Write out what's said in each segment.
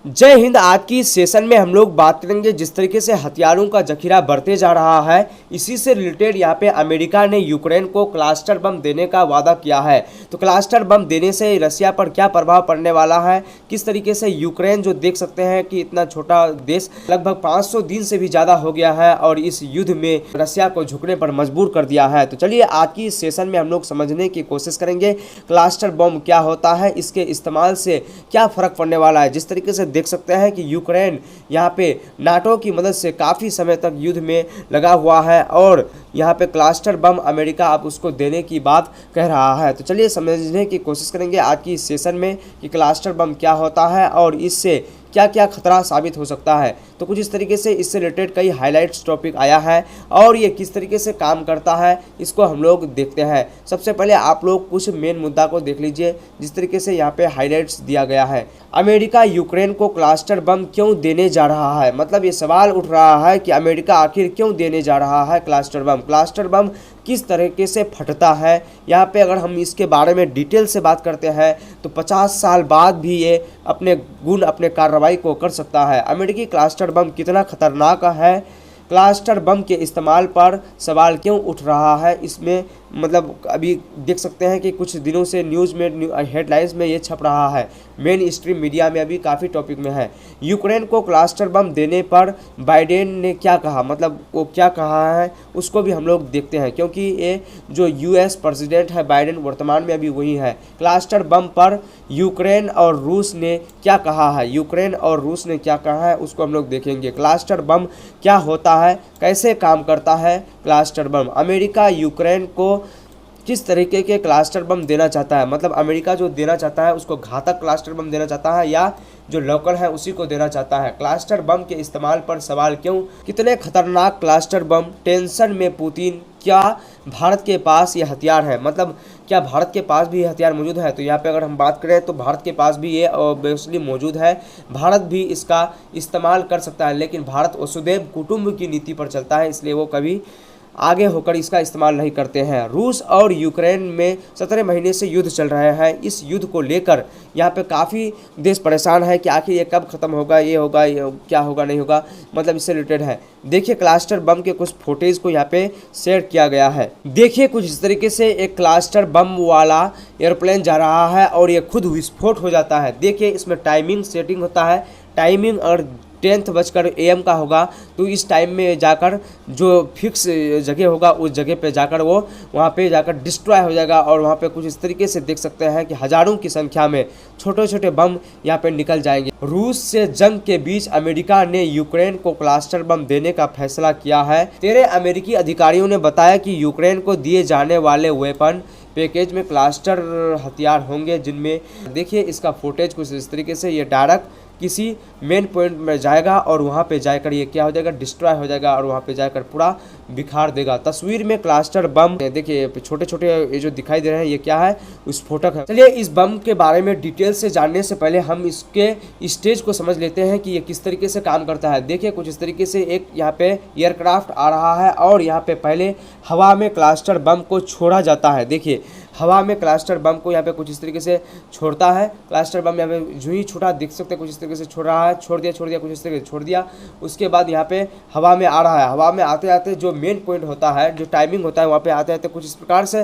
जय हिंद। आज की इस सेशन में हम लोग बात करेंगे जिस तरीके से हथियारों का जखीरा बढ़ते जा रहा है, इसी से रिलेटेड यहाँ पे अमेरिका ने यूक्रेन को क्लस्टर बम देने का वादा किया है। तो क्लस्टर बम देने से रशिया पर क्या प्रभाव पड़ने वाला है, किस तरीके से यूक्रेन जो देख सकते हैं कि इतना छोटा देश लगभग 500 दिन से भी ज़्यादा हो गया है और इस युद्ध में रशिया को झुकने पर मजबूर कर दिया है। तो चलिए आज की इस सेशन में हम लोग समझने की कोशिश करेंगे क्लस्टर बम क्या होता है, इसके इस्तेमाल से क्या फ़र्क पड़ने वाला है। जिस तरीके से देख सकते हैं कि यूक्रेन यहाँ पे नाटो की मदद से काफ़ी समय तक युद्ध में लगा हुआ है और यहाँ पे क्लस्टर बम अमेरिका अब उसको देने की बात कह रहा है। तो चलिए समझने की कोशिश करेंगे आज की इस सेशन में कि क्लस्टर बम क्या होता है और इससे क्या क्या खतरा साबित हो सकता है। तो कुछ इस तरीके से इससे रिलेटेड कई हाइलाइट्स टॉपिक आया है और ये किस तरीके से काम करता है इसको हम लोग देखते हैं। सबसे पहले आप लोग कुछ मेन मुद्दा को देख लीजिए जिस तरीके से यहाँ पे हाइलाइट्स दिया गया है। अमेरिका यूक्रेन को क्लस्टर बम क्यों देने जा रहा है, मतलब ये सवाल उठ रहा है कि अमेरिका आखिर क्यों देने जा रहा है क्लस्टर बम। क्लस्टर बम किस तरीके से फटता है, यहाँ पे अगर हम इसके बारे में डिटेल से बात करते हैं तो 50 साल बाद भी ये अपने कार्रवाई को कर सकता है। अमेरिकी क्लस्टर बम कितना खतरनाक है, क्लस्टर बम के इस्तेमाल पर सवाल क्यों उठ रहा है, इसमें मतलब अभी देख सकते हैं कि कुछ दिनों से न्यूज़ में हेडलाइंस में ये छप रहा है, मेन स्ट्रीम मीडिया में अभी काफ़ी टॉपिक में है। यूक्रेन को क्लस्टर बम देने पर बाइडेन ने क्या कहा, मतलब वो क्या कहा है उसको भी हम लोग देखते हैं क्योंकि ये जो यूएस प्रेसिडेंट है बाइडेन वर्तमान में अभी वही है। क्लस्टर बम पर यूक्रेन और रूस ने क्या कहा है, यूक्रेन और रूस ने क्या कहा है उसको हम लोग देखेंगे। क्लस्टर बम क्या होता है, कैसे काम करता है क्लस्टर बम, अमेरिका यूक्रेन को किस तरीके के क्लस्टर बम देना चाहता है, मतलब अमेरिका जो देना चाहता है उसको घातक क्लस्टर बम देना चाहता है या जो लोकल है उसी को देना चाहता है। क्लस्टर बम के इस्तेमाल पर सवाल क्यों, कितने खतरनाक क्लस्टर बम, टेंशन में पुतिन, क्या भारत के पास ये हथियार है, मतलब क्या भारत के पास भी ये हथियार मौजूद है। तो यहाँ पे अगर हम बात करें तो भारत के पास भी ये ऑब्वियसली मौजूद है, भारत भी इसका इस्तेमाल कर सकता है, लेकिन भारत वसुधैव कुटुंब की नीति पर चलता है इसलिए वो कभी आगे होकर इसका इस्तेमाल नहीं करते हैं। रूस और यूक्रेन में 17 महीने से युद्ध चल रहा है। इस युद्ध को लेकर यहाँ पे काफ़ी देश परेशान है कि आखिर ये कब ख़त्म होगा, ये होगा, ये क्या होगा, नहीं होगा, मतलब इससे रिलेटेड है। देखिए क्लस्टर बम के कुछ फुटेज को यहाँ पे शेयर किया गया है। देखिए कुछ इस तरीके से एक क्लस्टर बम वाला एयरप्लेन जा रहा है और ये खुद विस्फोट हो जाता है। देखिए इसमें टाइमिंग सेटिंग होता है, टाइमिंग और 10 AM का होगा तो इस टाइम में जाकर जो फिक्स जगह होगा उस जगह पे जाकर वो वहाँ पे जाकर डिस्ट्रॉय हो जाएगा और वहाँ पे कुछ इस तरीके से देख सकते हैं कि हज़ारों की संख्या में छोटे छोटे बम यहाँ पे निकल जाएंगे। रूस से जंग के बीच अमेरिका ने यूक्रेन को क्लस्टर बम देने का फैसला किया है। 13 अमेरिकी अधिकारियों ने बताया कि यूक्रेन को दिए जाने वाले वेपन पैकेज में क्लस्टर हथियार होंगे, जिनमें देखिए इसका फुटेज कुछ इस तरीके से ये डायरेक्ट किसी मेन पॉइंट में जाएगा और वहाँ पे जाकर ये क्या हो जाएगा, डिस्ट्रॉय हो जाएगा और वहाँ पे जाकर पूरा बिखार देगा। तस्वीर में क्लस्टर बम देखिए छोटे छोटे ये जो दिखाई दे रहे हैं ये क्या है, विस्फोटक है। चलिए इस बम के बारे में डिटेल से जानने से पहले हम इसके स्टेज को समझ लेते हैं कि ये किस तरीके से काम करता है। देखिए कुछ इस तरीके से एक यहाँ पे एयरक्राफ्ट आ रहा है और यहाँ पे पहले हवा में क्लस्टर बम को छोड़ा जाता है। देखिए हवा में क्लस्टर बम को यहाँ पे कुछ इस तरीके से छोड़ता है। क्लस्टर बम यहाँ पे जो ही छोटा देख सकते हैं कुछ इस तरीके से छोड़ रहा है, छोड़ दिया कुछ इस तरीके से छोड़ दिया। उसके बाद यहाँ पे हवा में आ रहा है, हवा में आते आते जो मेन पॉइंट होता है, जो टाइमिंग होता है, वहाँ पे आते आते कुछ इस प्रकार से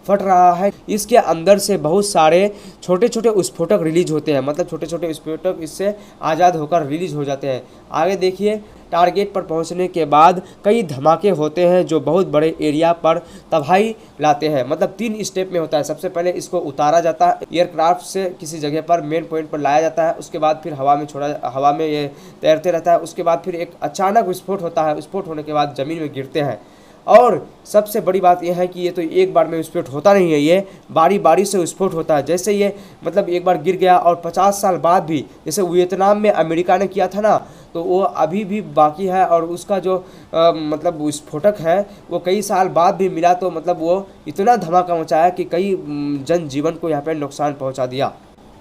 फट रहा है। इसके अंदर से बहुत सारे छोटे छोटे विस्फोटक रिलीज होते हैं, मतलब छोटे छोटे विस्फोटक इससे आज़ाद होकर रिलीज हो जाते हैं। आगे देखिए टारगेट पर पहुंचने के बाद कई धमाके होते हैं जो बहुत बड़े एरिया पर तबाही लाते हैं, मतलब 3 स्टेप में होता है। सबसे पहले इसको उतारा जाता है, एयरक्राफ्ट से किसी जगह पर मेन पॉइंट पर लाया जाता है, उसके बाद फिर हवा में ये तैरते रहता है, उसके बाद फिर एक अचानक विस्फोट होता है, विस्फोट होने के बाद ज़मीन में गिरते हैं। और सबसे बड़ी बात यह है कि ये तो एक बार में विस्फोट होता नहीं है, ये बारी बारी से विस्फोट होता है। जैसे ये मतलब एक बार गिर गया और 50 साल बाद भी, जैसे वियतनाम में अमेरिका ने किया था ना, तो वो अभी भी बाकी है और उसका जो मतलब विस्फोटक है वो कई साल बाद भी मिला, तो मतलब वो इतना धमाका मचाया कि कई जनजीवन को यहाँ पे नुकसान पहुँचा दिया।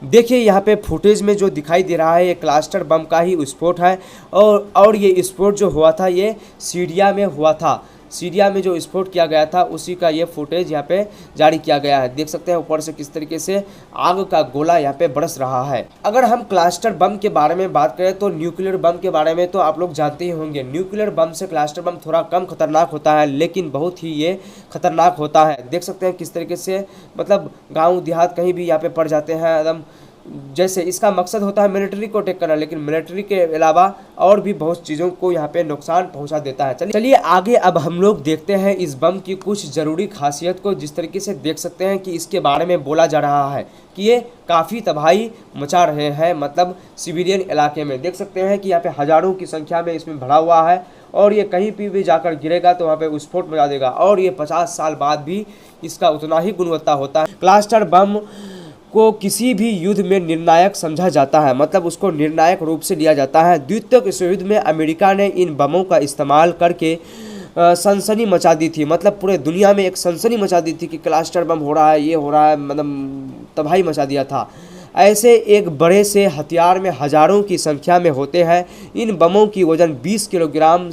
देखिए यहाँ पे फुटेज में जो दिखाई दे रहा है ये क्लस्टर बम का ही विस्फोट है और ये विस्फोट जो हुआ था ये सीरिया में हुआ था। सीरिया में जो विस्फोट किया गया था उसी का ये फुटेज यहाँ पे जारी किया गया है। देख सकते हैं ऊपर से किस तरीके से आग का गोला यहाँ पे बरस रहा है। अगर हम क्लस्टर बम के बारे में बात करें तो न्यूक्लियर बम के बारे में तो आप लोग जानते ही होंगे। न्यूक्लियर बम से क्लस्टर बम थोड़ा कम खतरनाक होता है, लेकिन बहुत ही ये खतरनाक होता है। देख सकते हैं किस तरीके से मतलब गाँव देहात कहीं भी यहाँ पे पड़ जाते हैं एकदम। जैसे इसका मकसद होता है मिलिट्री को अटैक करना, लेकिन मिलिट्री के अलावा और भी बहुत चीज़ों को यहाँ पे नुकसान पहुँचा देता है। चलिए आगे अब हम लोग देखते हैं इस बम की कुछ ज़रूरी खासियत को। जिस तरीके से देख सकते हैं कि इसके बारे में बोला जा रहा है कि ये काफ़ी तबाही मचा रहे हैं, मतलब सिविलियन इलाके में। देख सकते हैं कि यहाँ पे हज़ारों की संख्या में इसमें भरा हुआ है और ये कहीं भी जाकर गिरेगा तो वहाँ पे विस्फोट मचा देगा और ये 50 साल बाद भी इसका उतना ही गुणवत्ता होता है। क्लस्टर बम को किसी भी युद्ध में निर्णायक समझा जाता है, मतलब उसको निर्णायक रूप से लिया जाता है। द्वितीय विश्व युद्ध में अमेरिका ने इन बमों का इस्तेमाल करके सनसनी मचा दी थी, मतलब पूरे दुनिया में एक सनसनी मचा दी थी कि क्लस्टर बम हो रहा है, ये हो रहा है, मतलब तबाही मचा दिया था। ऐसे एक बड़े से हथियार में हज़ारों की संख्या में होते हैं। इन बमों की वज़न 20 किलोग्राम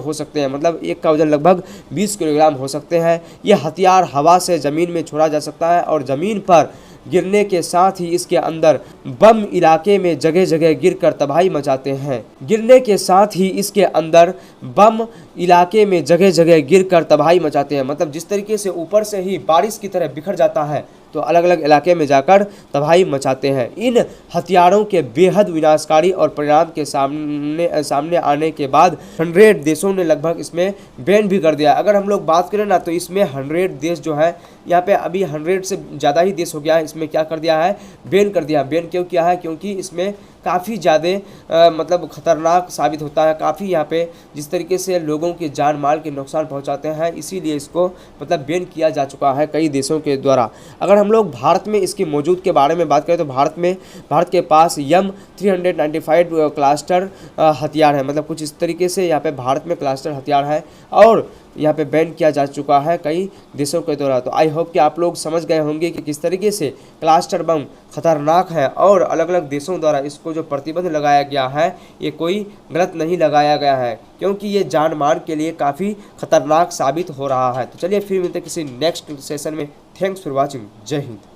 हो सकते हैं, मतलब एक का वज़न लगभग 20 किलोग्राम हो सकते हैं। ये हथियार हवा से ज़मीन में छोड़ा जा सकता है और ज़मीन पर गिरने के साथ ही इसके अंदर बम इलाके में जगह जगह गिरकर तबाही मचाते हैं। गिरने के साथ ही इसके अंदर बम इलाके में जगह जगह गिरकर तबाही मचाते हैं, मतलब जिस तरीके से ऊपर से ही बारिश की तरह बिखर जाता है तो अलग अलग इलाके में जाकर तबाही मचाते हैं। इन हथियारों के बेहद विनाशकारी और परिणाम के सामने आने के बाद 100 देशों ने लगभग इसमें बैन भी कर दिया। अगर हम लोग बात करें ना तो इसमें 100 देश जो है यहाँ पे अभी 100 से ज़्यादा ही देश हो गया है, इसमें क्या कर दिया है, बैन कर दिया। बैन क्यों किया है? क्योंकि इसमें काफ़ी ज़्यादा मतलब ख़तरनाक साबित होता है, काफ़ी यहाँ पे जिस तरीके से लोगों के जान माल के नुकसान पहुँचाते हैं, इसीलिए इसको मतलब बैन किया जा चुका है कई देशों के द्वारा। अगर हम लोग भारत में इसकी मौजूद के बारे में बात करें तो भारत के पास M395 क्लस्टर हथियार है, मतलब कुछ इस तरीके से यहाँ पे भारत में क्लस्टर हथियार है और यहाँ पे बैन किया जा चुका है कई देशों के द्वारा। तो आई होप कि आप लोग समझ गए होंगे कि किस तरीके से क्लस्टर बम खतरनाक है और अलग अलग देशों द्वारा इसको जो प्रतिबंध लगाया गया है ये कोई गलत नहीं लगाया गया है, क्योंकि ये जान माल के लिए काफ़ी खतरनाक साबित हो रहा है। तो चलिए फिर मिलते हैं किसी नेक्स्ट सेशन में। Thanks for watching. जय हिंद।